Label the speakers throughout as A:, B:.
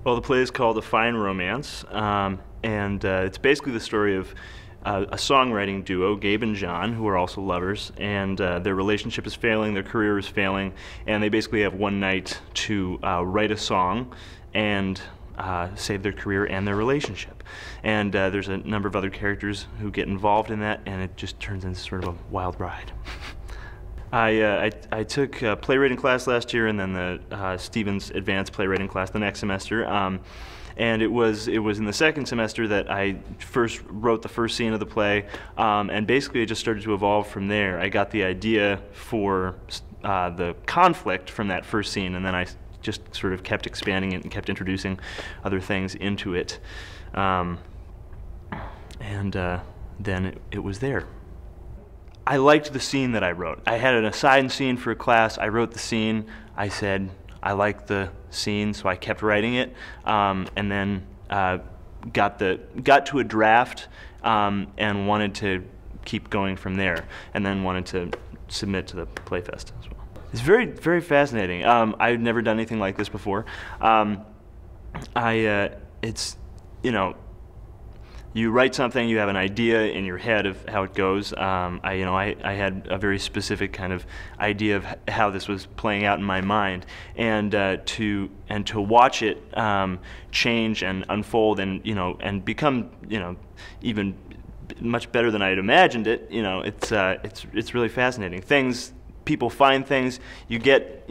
A: Well, the play is called A Fine Romance, and it's basically the story of a songwriting duo, Gabe and John, who are also lovers, and their relationship is failing, their career is failing, and they basically have one night to write a song and save their career and their relationship. And there's a number of other characters who get involved in that, and it just turns into sort of a wild ride. I took playwriting class last year, and then the Stevens Advanced Playwriting class the next semester. And it was in the second semester that I first wrote the first scene of the play, and basically it just started to evolve from there. I got the idea for the conflict from that first scene, and then I just sort of kept expanding it and kept introducing other things into it. Then it was there. I liked the scene that I wrote. I had an assigned scene for a class. I wrote the scene. I said I liked the scene, so I kept writing it, and then got to a draft and wanted to keep going from there, and then wanted to submit to the Playfest as well. It's very, very fascinating. I've never done anything like this before. It's, you know, you write something, you have an idea in your head of how it goes. I had a very specific kind of idea of how this was playing out in my mind, and to watch it change and unfold, and and become even much better than I had imagined it. It's really fascinating. People find things. You get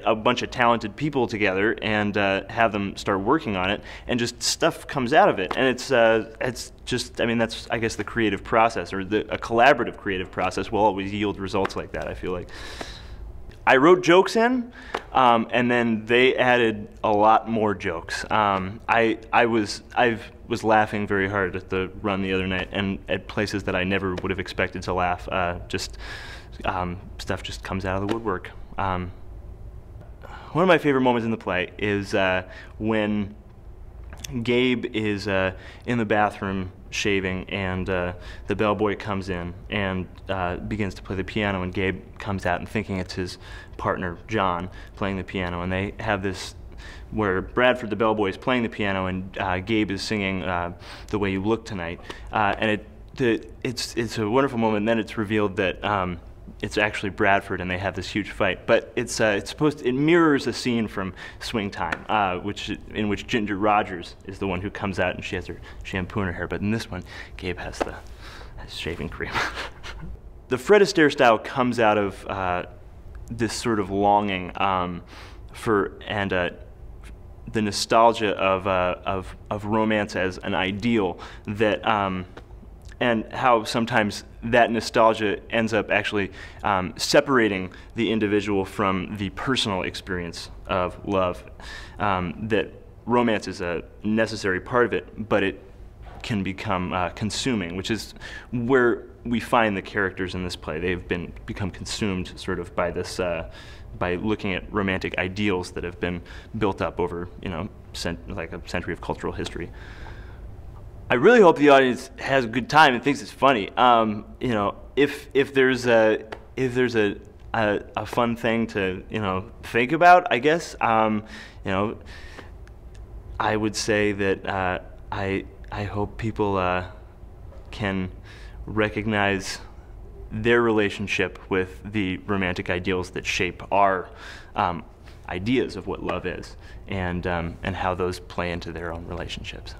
A: a bunch of talented people together and have them start working on it, and just stuff comes out of it. And it's just, I mean, that's, I guess, the creative process, or a collaborative creative process will always yield results like that, I feel like. I wrote jokes in, and then they added a lot more jokes. I was laughing very hard at the run the other night, and at places that I never would have expected to laugh. Stuff just comes out of the woodwork. One of my favorite moments in the play is when Gabe is in the bathroom shaving, and the bellboy comes in and begins to play the piano, and Gabe comes out and thinking it's his partner John playing the piano, and they have this where Bradford the bellboy is playing the piano, and Gabe is singing "The Way You Look Tonight," and it's a wonderful moment. And then it's revealed that it's actually Bradford, and they have this huge fight. But it mirrors a scene from Swing Time, in which Ginger Rogers is the one who comes out, and she has her shampoo in her hair. But in this one, Gabe has shaving cream. The Fred Astaire style comes out of this sort of longing the nostalgia of romance as an ideal, that and how sometimes that nostalgia ends up actually separating the individual from the personal experience of love. That romance is a necessary part of it, but it can become consuming, which is where we find the characters in this play. They've become consumed sort of by this, by looking at romantic ideals that have been built up over, like a century of cultural history. I really hope the audience has a good time and thinks it's funny. If there's a fun thing to think about, I guess I would say that I hope people can recognize their relationship with the romantic ideals that shape our ideas of what love is, and how those play into their own relationships.